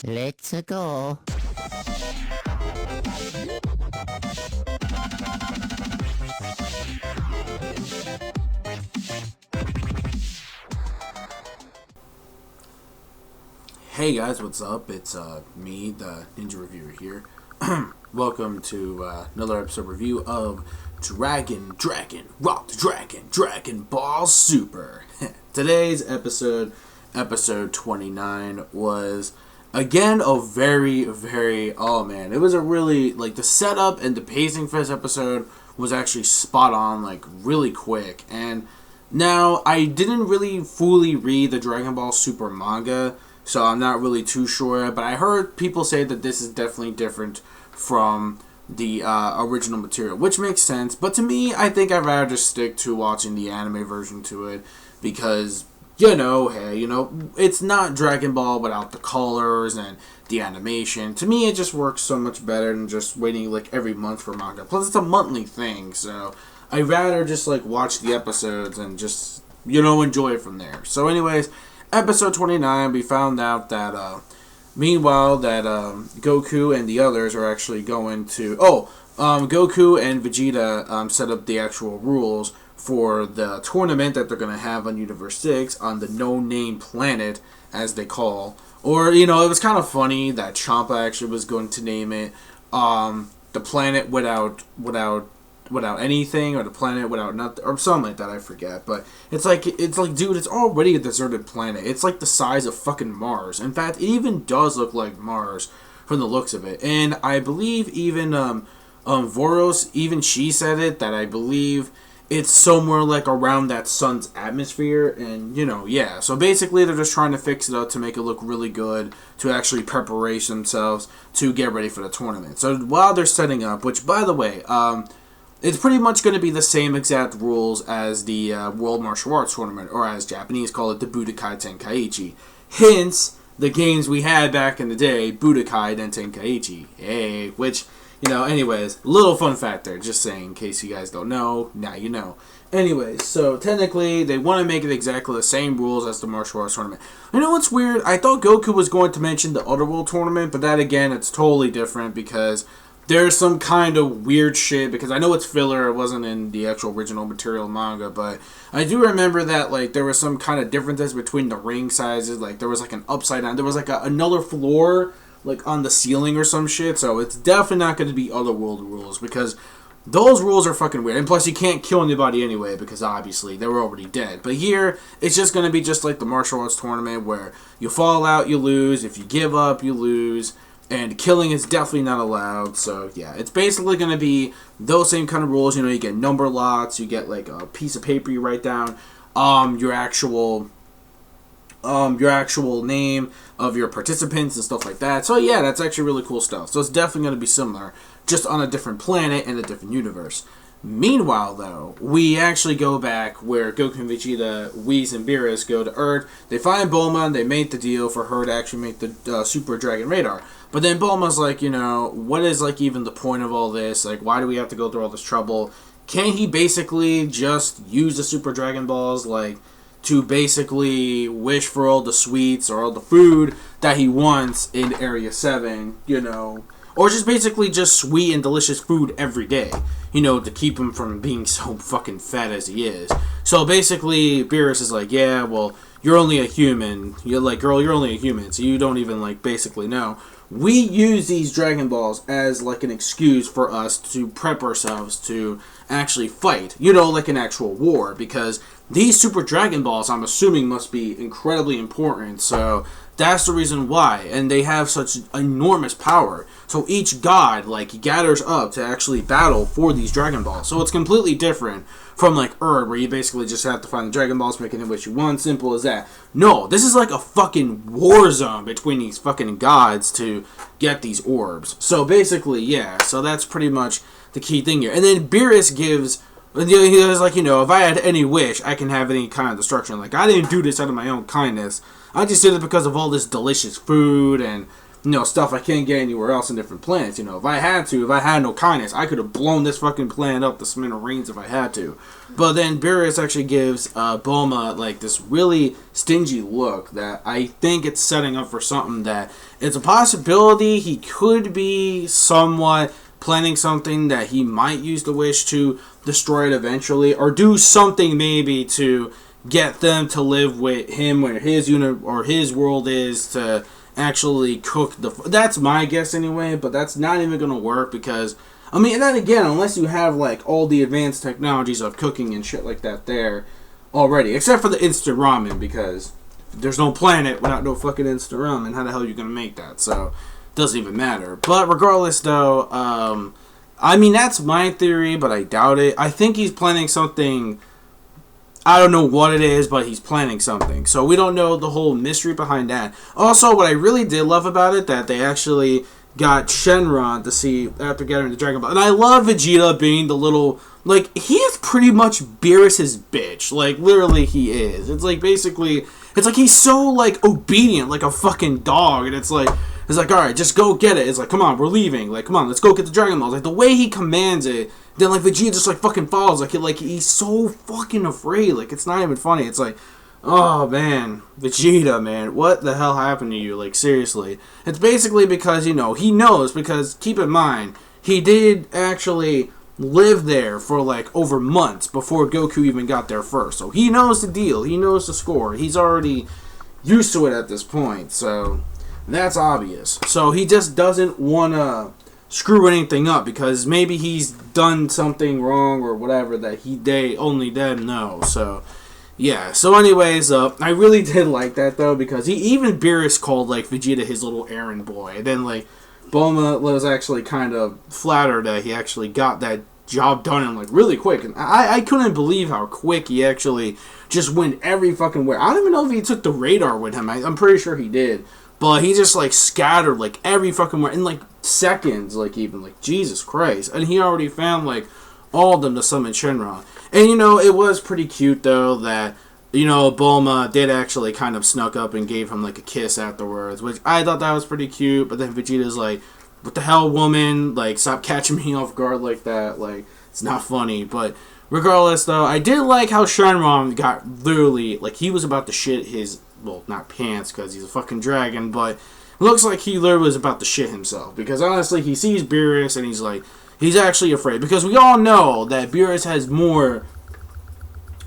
Let's go. Hey guys, what's up? It's me, the Ninja Reviewer here. Welcome to another episode review of Dragon Ball Super. Today's episode 29, was again a very, oh man, it was a really, the setup and the pacing for this episode was actually spot on, really quick. And now, I didn't really fully read the Dragon Ball Super manga, so I'm not really too sure, but I heard people say that this is definitely different from the original material, which makes sense. But to me, I think I'd rather just stick to watching the anime version to it, because, it's not Dragon Ball without the colors and the animation. To me, it just works so much better than just waiting, every month for manga. Plus, it's a monthly thing, so I'd rather just, watch the episodes and just, enjoy it from there. So anyways, episode 29, we found out that, meanwhile, that Goku and the others are actually going to... Goku and Vegeta set up the actual rules for the tournament that they're going to have on Universe 6 on the no-name planet, as they call. Or, it was kind of funny that CHAMPA actually was going to name it the planet without anything, or the planet without nothing, or something like that, I forget. But it's like, dude, it's already a deserted planet. It's like the size of fucking Mars. In fact, it even does look like Mars from the looks of it. And I believe even Voros, even she said it, that I believe it's somewhere around that sun's atmosphere. And yeah, so basically they're just trying to fix it up to make it look really good, to actually preparation themselves to get ready for the tournament. So while they're setting up, which, by the way, it's pretty much going to be the same exact rules as the World Martial Arts Tournament, or as Japanese call it, the Budokai Tenkaichi. Hence, the games we had back in the day, Budokai and Tenkaichi. Hey, which, anyways, little fun fact there, just saying, in case you guys don't know, now you know. Anyways, so technically, they want to make it exactly the same rules as the Martial Arts Tournament. You know what's weird? I thought Goku was going to mention the Otherworld Tournament, but that, again, it's totally different, because there's some kind of weird shit, because I know it's filler, it wasn't in the actual original material manga, but I do remember that, there was some kind of differences between the ring sizes, there was, an upside down, there was, another floor, on the ceiling or some shit, so it's definitely not going to be Otherworld rules, because those rules are fucking weird, and plus you can't kill anybody anyway, because obviously they were already dead. But here, it's just going to be just like the martial arts tournament, where you fall out, you lose, if you give up, you lose, and killing is definitely not allowed. So yeah, it's basically going to be those same kind of rules. You get number lots, you get a piece of paper you write down your actual name of your participants and stuff like that. So yeah, that's actually really cool stuff. So it's definitely going to be similar, just on a different planet and a different universe. Meanwhile, though, we actually go back where Goku and Vegeta, Whis, and BEERUS go to Earth. They find BULMA, and they make the deal for her to actually make the Super Dragon Radar. But then Bulma's like, what is, even the point of all this? Why do we have to go through all this trouble? Can't he basically just use the Super Dragon Balls, to basically wish for all the sweets or all the food that he wants in Area 7, Or just basically just sweet and delicious food every day, to keep him from being so fucking fat as he is. So basically, BEERUS is like, yeah, well, you're only a human. You're girl, you're only a human, so you don't even, basically know. We use these Dragon Balls as, an excuse for us to prep ourselves to actually fight. An actual war. Because these Super Dragon Balls, I'm assuming, must be incredibly important. So that's the reason why. And they have such enormous power. So each god, gathers up to actually battle for these Dragon Balls. So it's completely different from, Earth, where you basically just have to find the Dragon Balls, make it what you want, simple as that. No, this is a fucking war zone between these fucking gods to get these orbs. So basically, yeah, so that's pretty much the key thing here. And then BEERUS gives... He was like, if I had any wish, I can have any kind of destruction. I didn't do this out of my own kindness. I just did it because of all this delicious food and stuff I can't get anywhere else in different planets. If I had no kindness, I could have blown this fucking planet up to smithereens if I had to. But then BEERUS actually gives BULMA like this really stingy look that I think it's setting up for something that it's a possibility he could be somewhat planning something that he might use the wish to destroy it eventually, or do something maybe to get them to live with him where his unit or his world is, to actually cook that's my guess anyway, but that's not even gonna work because and then again, unless you have like all the advanced technologies of cooking and shit like that there already, except for the instant ramen, because there's no planet without no fucking instant ramen. How the hell are you gonna make that? So doesn't even matter. But regardless though, that's my theory, but I doubt it. I think he's planning something. I don't know what it is, but he's planning something. So we don't know the whole mystery behind that. Also, what I really did love about it, that they actually got Shenron to see after getting the Dragon Ball. And I love Vegeta being the little, like, he is pretty much Beerus' bitch. Like, literally he is. It's like, basically, it's like he's so, like, obedient, like a fucking dog. And it's like, alright, just go get it. It's like, come on, we're leaving. Like, come on, let's go get the Dragon Balls. Like, the way he commands it, then, like, Vegeta just, like, fucking follows. Like, he's so fucking afraid. Like, it's not even funny. It's like, oh, man. Vegeta, man. What the hell happened to you? Like, seriously. It's basically because, he knows. Because, keep in mind, he did actually live there for, like, over months before Goku even got there first. So, he knows the deal. He knows the score. He's already used to it at this point. So, that's obvious. So, he just doesn't want to screw anything up because maybe he's done something wrong or whatever that they only them know. So yeah, so anyways, I really did like that though, because even Beerus called like Vegeta his little errand boy, and then like Bulma was actually kind of flattered that he actually got that job done in like really quick, and I couldn't believe how quick he actually just went every fucking where. I don't even know if he took the radar with him. I'm pretty sure he did. But he just, like, scattered, like, every fucking word in, like, seconds, like, even, like, Jesus Christ. And he already found, like, all of them to summon Shenron. And, it was pretty cute, though, that, Bulma did actually kind of snuck up and gave him, like, a kiss afterwards, which I thought that was pretty cute. But then Vegeta's like, what the hell, woman? Like, stop catching me off guard like that. Like, it's not funny. But regardless, though, I did like how Shenron got literally, like, he was about to shit his, well, not pants, because he's a fucking dragon, but it looks like he literally was about to shit himself, because honestly, he sees Beerus, and he's like, he's actually afraid, because we all know that Beerus has more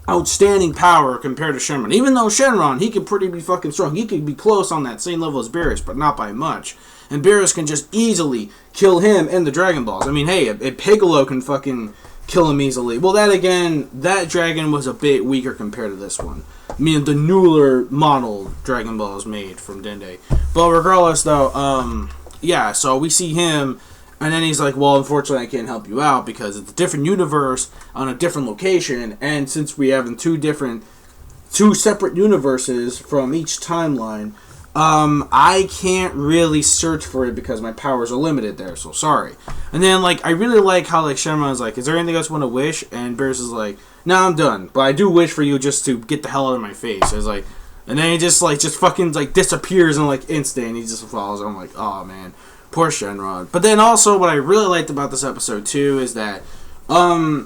outstanding power compared to Shenron. Even though Shenron, he could pretty be fucking strong, he could be close on that same level as Beerus, but not by much, and Beerus can just easily kill him and the Dragon Balls. I mean, hey, a Piccolo can fucking kill him easily. Well, that again, that dragon was a bit weaker compared to this one. I mean, the newer model Dragon Balls made from Dende. But regardless, though, yeah, so we see him, and then he's like, well, unfortunately, I can't help you out because it's a different universe on a different location, and since we have two separate universes from each timeline, I can't really search for it because my powers are limited there, so sorry. And then, like, I really like how, like, Shenron's like, is there anything else you want to wish? And Beerus is like, no, I'm done. But I do wish for you just to get the hell out of my face. It's like, and then he just fucking, like, disappears in, like, instant. He just follows. I'm like, oh, man. Poor Shenron. But then also, what I really liked about this episode, too, is that,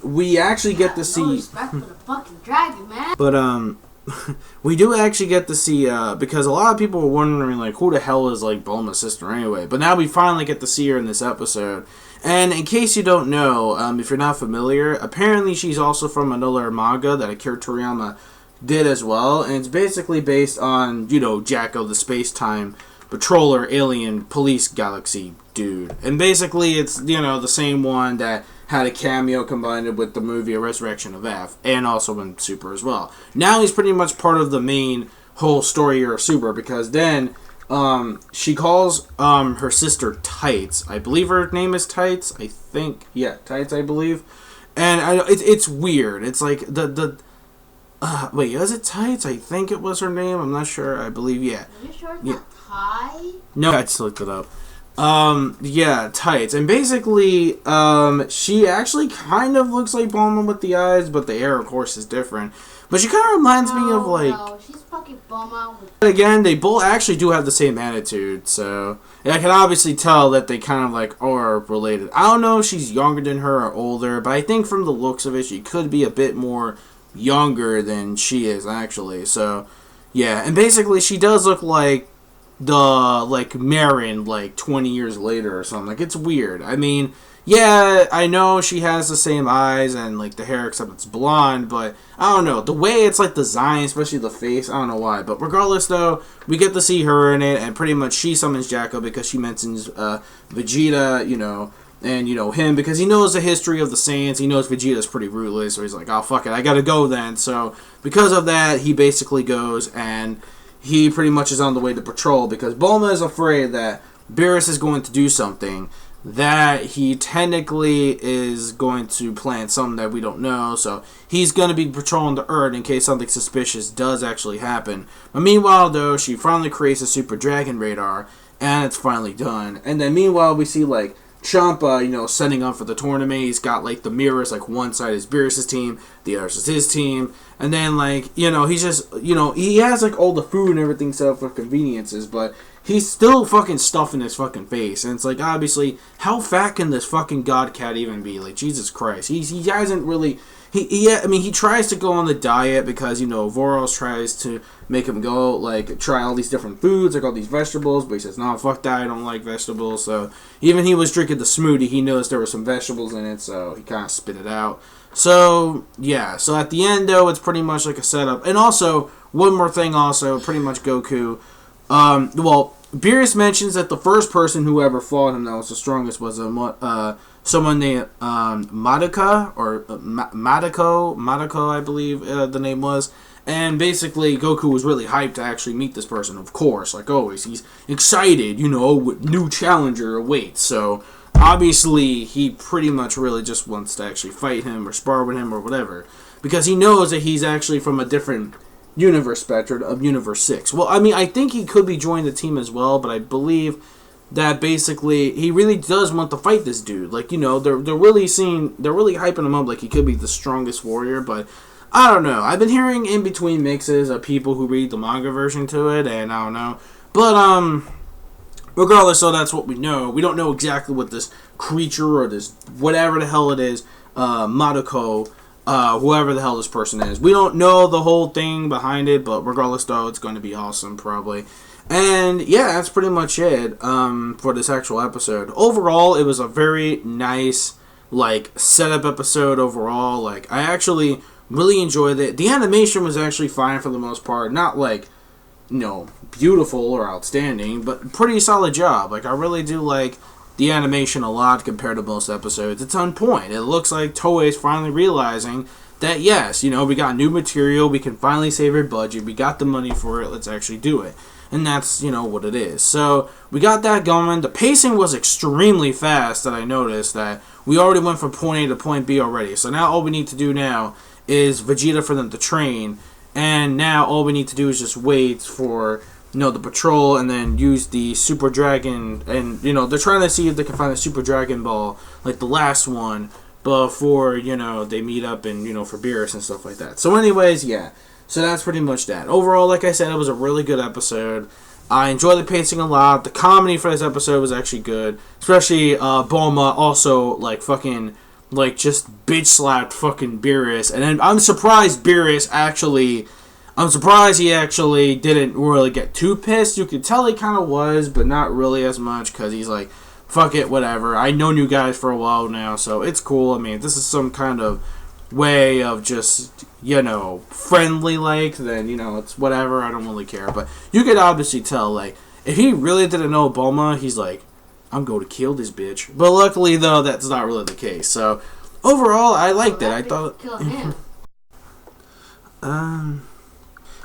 we actually get to see... No respect for the fucking dragon, man. But, we do actually get to see, because a lot of people were wondering, like, who the hell is, like, Bulma's sister anyway? But now we finally get to see her in this episode. And in case you don't know, if you're not familiar, apparently she's also from another manga that Akira Toriyama did as well. And it's basically based on, Jacko, the space-time patroller, alien, police galaxy dude. And basically it's, the same one that had a cameo combined with the movie A Resurrection of F, and also in Super as well. Now he's pretty much part of the main whole story of Super, because then she calls her sister Tights. I believe her name is Tights. I think, yeah, Tights, I believe. And it's weird. It's like wait, is it Tights? I think it was her name. I'm not sure. I believe, yeah. Are you sure it's not Ty? No, I just looked it up. Yeah, Tights. And basically, she actually kind of looks like Bulma with the eyes, but the hair, of course, is different. But she kind of reminds me of, like... No, she's fucking BULMA. Again, they both actually do have the same attitude, so... And I can obviously tell that they kind of, like, are related. I don't know if she's younger than her or older, but I think from the looks of it, she could be a bit more younger than she is, actually. So, yeah. And basically, she does look like Marin, 20 years later or something. Like, it's weird. I mean... Yeah, I know she has the same eyes and, the hair, except it's blonde, but I don't know. The way it's, designed, especially the face, I don't know why. But regardless, though, we get to see her in it, and pretty much she summons Jacko because she mentions Vegeta, and, him, because he knows the history of the Saiyans. He knows Vegeta's pretty ruthless, so he's like, oh, fuck it, I gotta go then. So, because of that, he basically goes, and he pretty much is on the way to patrol, because Bulma is afraid that BEERUS is going to do something that he technically is going to plan something that we don't know, so he's going to be patrolling the Earth in case something suspicious does actually happen. But meanwhile, though, she finally creates a Super Dragon radar, and it's finally done. And then meanwhile, we see, CHAMPA, setting up for the tournament. He's got, the mirrors, one side is BEERUS' team, the other is his team, and then, he's just, he has, all the food and everything set up for conveniences, but he's still fucking stuffing his fucking face. And it's obviously, how fat can this fucking god cat even be? Jesus Christ. He hasn't really... He tries to go on the diet because, Voros tries to make him go, try all these different foods, all these vegetables, but he says, no, fuck that, I don't like vegetables. So, even he was drinking the smoothie, he noticed there were some vegetables in it, so he kind of spit it out. So, yeah. So, at the end, though, it's pretty much a setup. And also, one more thing also, pretty much Goku... BEERUS mentions that the first person who ever fought him that was the strongest was someone named Madoka, or Madako, I believe the name was. And basically, Goku was really hyped to actually meet this person, of course, like always. He's excited, new challenger awaits. So, obviously, he pretty much really just wants to actually fight him or spar with him or whatever. Because he knows that he's actually from a different... universe spectrum of Universe 6. Well, I think he could be joining the team as well, but I believe that basically he really does want to fight this dude. They're really hyping him up like he could be the strongest warrior, but I don't know. I've been hearing in between mixes of people who read the manga version to it, and I don't know. But regardless, so that's what we know. We don't know exactly what this creature or this whatever the hell it is, Madako, whoever the hell this person is. We don't know the whole thing behind it, but regardless, though, it's going to be awesome, probably. And, yeah, that's pretty much it for this actual episode. Overall, it was a very nice, setup episode overall. I actually really enjoyed it. The animation was actually fine for the most part. Not, beautiful or outstanding, but pretty solid job. I really do the animation a lot compared to most episodes. It's on point. It looks like Toei's finally realizing that, yes, we got new material, we can finally save our budget, we got the money for it, let's actually do it. And that's, what it is. So, we got that going. The pacing was extremely fast that I noticed that we already went from point A to point B already. So now all we need to do now is Vegeta for them to train, and now all we need to do is just wait for... the patrol, and then use the Super Dragon, and, they're trying to see if they can find the Super Dragon Ball, the last one, before, they meet up and, for BEERUS and stuff like that. So anyways, yeah. So that's pretty much that. Overall, like I said, it was a really good episode. I enjoyed the pacing a lot. The comedy for this episode was actually good. Especially, Bulma also, fucking, just bitch slapped fucking BEERUS. And then I'm surprised I'm surprised he actually didn't really get too pissed. You could tell he kind of was, but not really as much, because he's like, fuck it, whatever. I known you guys for a while now, so it's cool. This is some kind of way of just, friendly, then, it's whatever. I don't really care. But you could obviously tell, if he really didn't know Bulma, he's like, I'm going to kill this bitch. But luckily, though, that's not really the case. So, overall, I liked it. I thought... Kill him.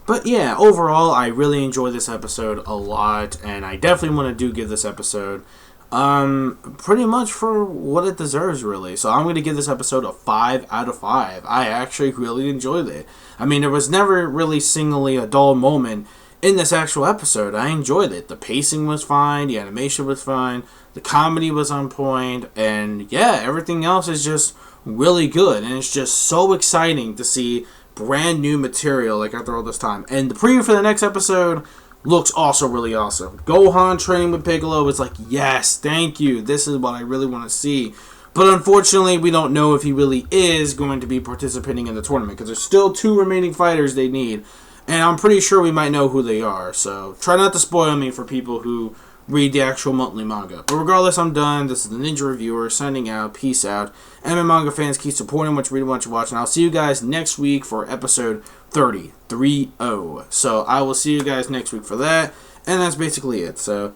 But yeah, overall, I really enjoyed this episode a lot, and I definitely want to give this episode pretty much for what it deserves, really. So I'm going to give this episode a 5 out of 5. I actually really enjoyed it. There was never really singly a dull moment in this actual episode. I enjoyed it. The pacing was fine, the animation was fine, the comedy was on point, and yeah, everything else is just really good, and it's just so exciting to see brand new material, like, after all this time. And the preview for the next episode looks also really awesome. Gohan training with Piccolo is like, yes, thank you. This is what I really want to see. But unfortunately, we don't know if he really is going to be participating in the tournament, because there's still 2 remaining fighters they need. And I'm pretty sure we might know who they are. So try not to spoil me for people who read the actual monthly manga. But regardless, I'm done. This is the Ninja Reviewer signing out. Peace out. Anime manga fans, keep supporting what you read, what you watch. And I'll see you guys next week for episode 30. So I will see you guys next week for that. And that's basically it. So